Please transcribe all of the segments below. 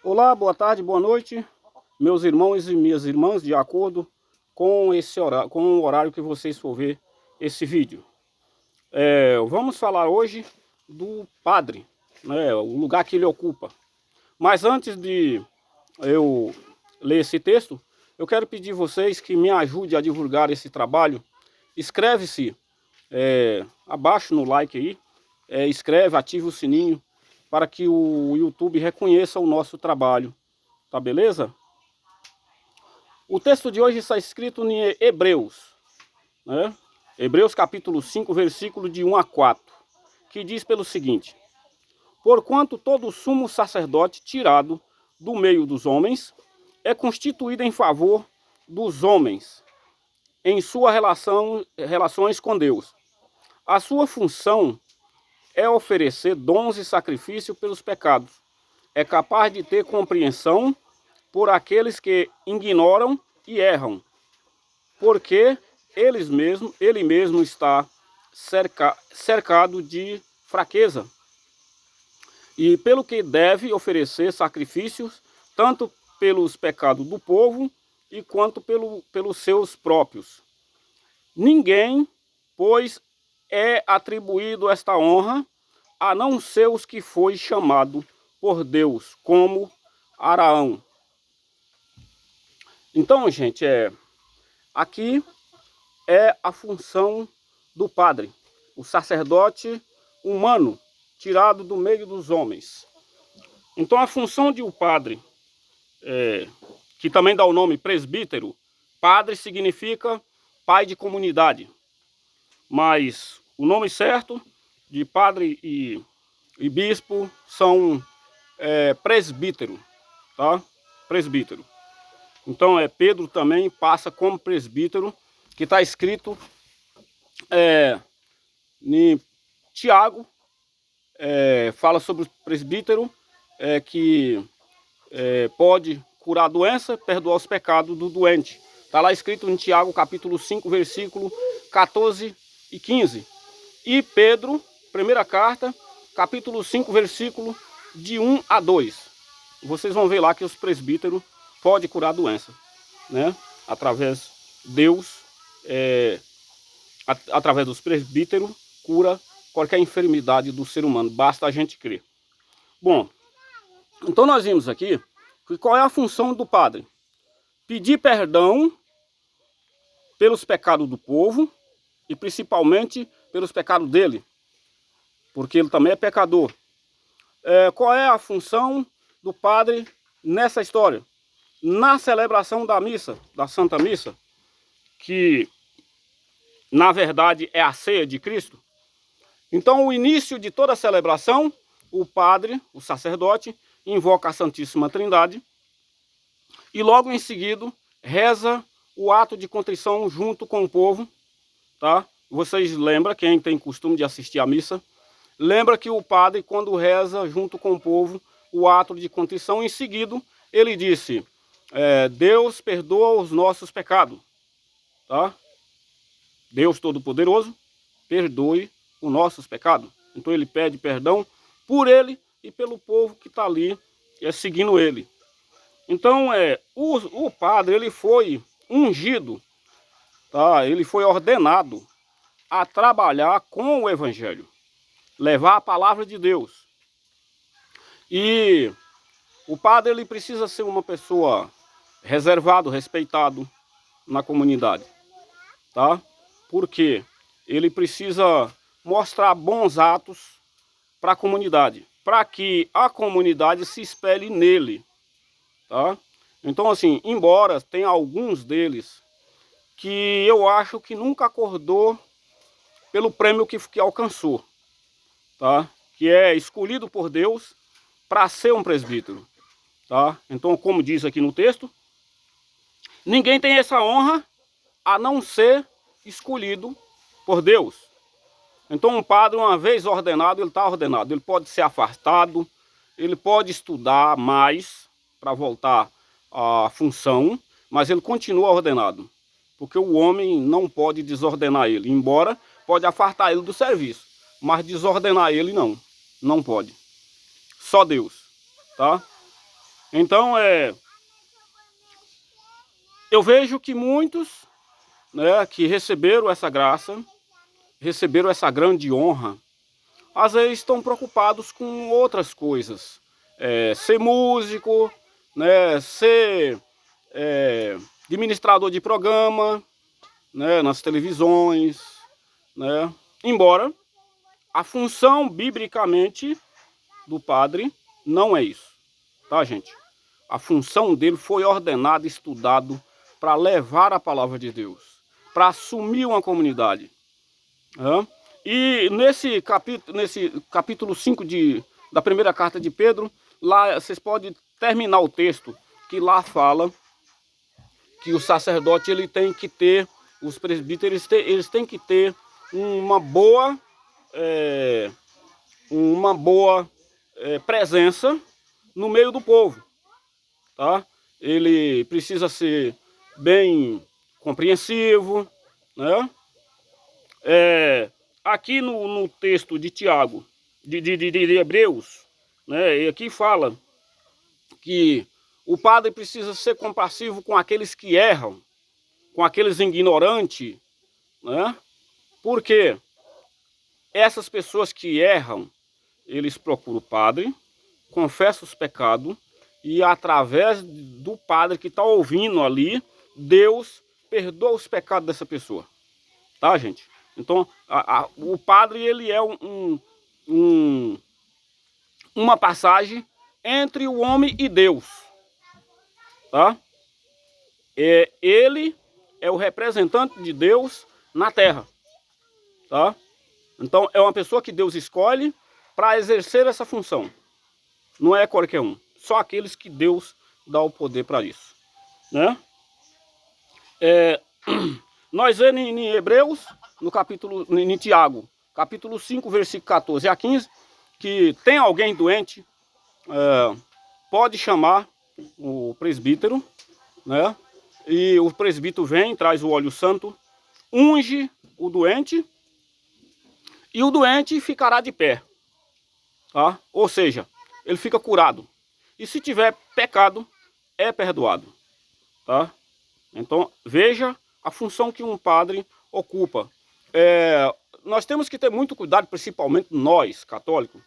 Olá, boa tarde, boa noite, meus irmãos e minhas irmãs, de acordo com o horário que vocês for ver esse vídeo. Vamos falar hoje do padre, né, o lugar que ele ocupa. Mas antes de eu ler esse texto, eu quero pedir vocês que me ajudem a divulgar esse trabalho. Inscreve-se abaixo no like aí, inscreve, ativa o sininho para que o YouTube reconheça o nosso trabalho. Tá beleza? O texto de hoje está escrito em Hebreus, né? Hebreus capítulo 5, versículo de 1 a 4, que diz pelo seguinte: Porquanto todo sumo sacerdote tirado do meio dos homens é constituído em favor dos homens, em suas relações com Deus. A sua função é oferecer dons e sacrifício pelos pecados. É capaz de ter compreensão por aqueles que ignoram e erram, porque ele mesmo está cercado de fraqueza, e pelo que deve oferecer sacrifícios, tanto pelos pecados do povo, e quanto pelos seus próprios. Ninguém, pois, é atribuído esta honra, a não ser os que foi chamado por Deus, como Araão. Então, gente, aqui é a função do padre, o sacerdote humano, tirado do meio dos homens. Então, a função de um padre, que também dá o nome presbítero, padre significa pai de comunidade, mas o nome certo de padre e bispo são presbítero, tá? Presbítero. Então, Pedro também passa como presbítero, que está escrito em Tiago, fala sobre o presbítero, que pode curar a doença, perdoar os pecados do doente. Está lá escrito em Tiago, capítulo 5, versículo 14 e 15. E Pedro, primeira carta, capítulo 5, versículo de 1 a 2. Vocês vão ver lá que os presbíteros podem curar a doença, né? Através de Deus, através dos presbíteros, cura qualquer enfermidade do ser humano, basta a gente crer. Bom, então nós vimos aqui que qual é a função do padre? Pedir perdão pelos pecados do povo e principalmente pelos pecados dele, porque ele também é pecador. Qual é a função do padre nessa história? Na celebração da missa, da Santa Missa, que na verdade é a ceia de Cristo. Então, o início de toda a celebração, o padre, o sacerdote, invoca a Santíssima Trindade e logo em seguida reza o ato de contrição junto com o povo, tá? Vocês lembram, quem tem costume de assistir à missa, lembra que o padre, quando reza junto com o povo o ato de contrição, em seguida ele disse: Deus perdoa os nossos pecados, tá? Deus Todo-Poderoso perdoe os nossos pecados. Então ele pede perdão por ele e pelo povo que está ali seguindo ele. Então o padre, ele foi ungido, tá? Ele foi ordenado a trabalhar com o evangelho, levar a palavra de Deus. E o padre, ele precisa ser uma pessoa reservado, respeitado na comunidade, tá? Porque ele precisa mostrar bons atos para a comunidade, para que a comunidade se espelhe nele, tá? Então, assim, embora tenha alguns deles que eu acho que nunca acordou pelo prêmio que alcançou, tá? Que é escolhido por Deus para ser um presbítero, tá? Então, como diz aqui no texto, ninguém tem essa honra a não ser escolhido por Deus. Então, um padre, uma vez ordenado, ele está ordenado. Ele pode ser afastado, ele pode estudar mais para voltar à função, mas ele continua ordenado, porque o homem não pode desordenar ele, embora pode afastar ele do serviço, mas desordenar ele não pode. Só Deus, tá? Então, eu vejo que muitos, né, que receberam essa graça, receberam essa grande honra, às vezes estão preocupados com outras coisas. Ser músico, né, ser administrador de programa, né, nas televisões, né? Embora a função biblicamente do padre não é isso, tá, gente? A função dele foi ordenado, estudado para levar a palavra de Deus, para assumir uma comunidade. Né? E nesse capítulo 5 da primeira carta de Pedro, lá vocês podem terminar o texto, que lá fala que o sacerdote ele tem que ter, os presbíteros eles têm que ter uma boa presença no meio do povo, tá? Ele precisa ser bem compreensivo, né? Aqui no texto de Tiago, de Hebreus, né? E aqui fala que o padre precisa ser compassivo com aqueles que erram, com aqueles ignorantes, né? Porque essas pessoas que erram, eles procuram o padre, confessam os pecados e através do padre que está ouvindo ali, Deus perdoa os pecados dessa pessoa. Tá, gente? Então, o padre ele é uma passagem entre o homem e Deus. Tá? Ele é o representante de Deus na terra. Tá? Então, é uma pessoa que Deus escolhe para exercer essa função. Não é qualquer um. Só aqueles que Deus dá o poder para isso. Né? Nós vemos em Hebreus, em Tiago, capítulo 5, versículo 14 a 15, que tem alguém doente, pode chamar o presbítero, né? E o presbítero vem, traz o óleo santo, unge o doente, e o doente ficará de pé. Tá? Ou seja, ele fica curado. E se tiver pecado, é perdoado. Tá? Então, veja a função que um padre ocupa. Nós temos que ter muito cuidado, principalmente nós, católicos,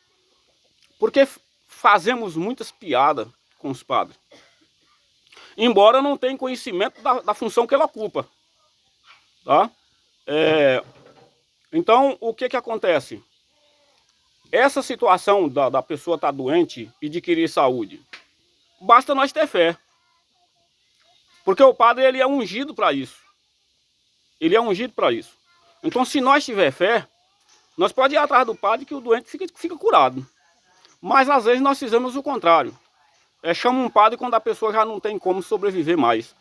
porque fazemos muitas piadas com os padres. Embora não tenham conhecimento da função que ele ocupa. Tá? Então, o que acontece? Essa situação da pessoa estar doente e de querer saúde, basta nós ter fé. Porque o padre ele é ungido para isso. Ele é ungido para isso. Então, se nós tiver fé, nós podemos ir atrás do padre que o doente fica curado. Mas, às vezes, nós fizemos o contrário. Chama um padre quando a pessoa já não tem como sobreviver mais.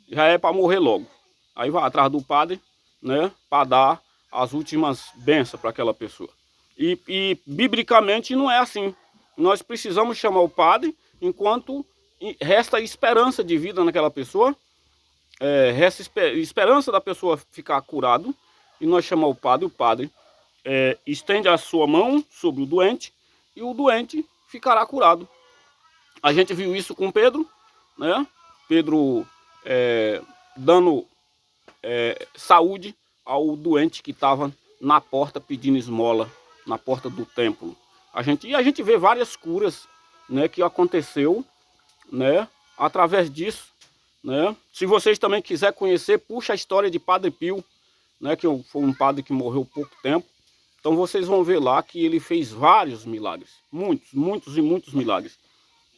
Já é para morrer logo. Aí vai atrás do padre, né, para dar as últimas bênçãos para aquela pessoa. E, biblicamente, não é assim. Nós precisamos chamar o padre enquanto resta esperança de vida naquela pessoa. Resta esperança da pessoa ficar curado. E nós chamamos o padre estende a sua mão sobre o doente e o doente ficará curado. A gente viu isso com Pedro, né? Pedro dando saúde ao doente que estava na porta pedindo esmola, na porta do templo. A gente vê várias curas, né, que aconteceu, né, através disso. Né? Se vocês também quiserem conhecer, puxa a história de Padre Pio, né, que foi um padre que morreu há pouco tempo. Então vocês vão ver lá que ele fez vários milagres, muitos e muitos milagres.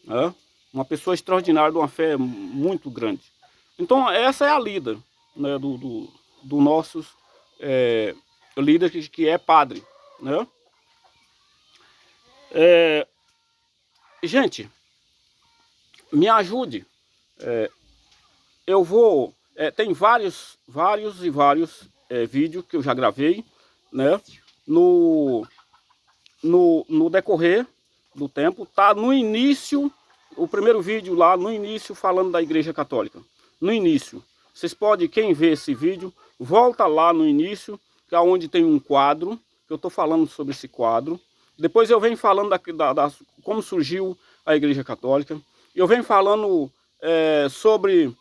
Né? Uma pessoa extraordinária, de uma fé muito grande. Então essa é a lida, né, do nossos líder que é padre. Né? Gente, me ajude. Eu vou... tem vários vídeos que eu já gravei, né? No decorrer do tempo, tá no início, o primeiro vídeo lá no início falando da Igreja Católica. No início. Vocês podem, quem vê esse vídeo, volta lá no início, que é onde tem um quadro, que eu estou falando sobre esse quadro. Depois eu venho falando como surgiu a Igreja Católica. eu venho falando sobre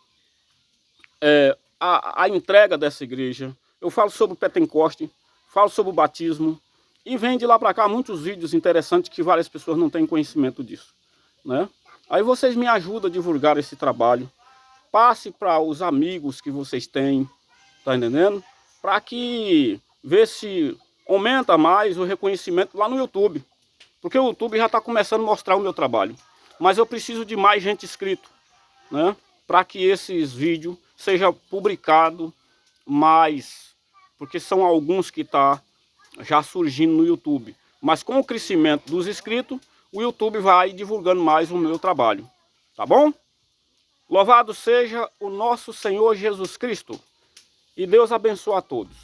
a entrega dessa igreja. Eu falo sobre o Pentecoste, falo sobre o batismo, e vem de lá para cá muitos vídeos interessantes que várias pessoas não têm conhecimento disso, né? Aí vocês me ajudam a divulgar esse trabalho, passe para os amigos que vocês têm, tá entendendo? Para que ver se aumenta mais o reconhecimento lá no YouTube, porque o YouTube já está começando a mostrar o meu trabalho, mas eu preciso de mais gente inscrito, né? Para que esses vídeos sejam publicados mais, porque são alguns que tá já surgindo no YouTube, mas com o crescimento dos inscritos, o YouTube vai divulgando mais o meu trabalho, tá bom? Louvado seja o nosso Senhor Jesus Cristo, e Deus abençoe a todos.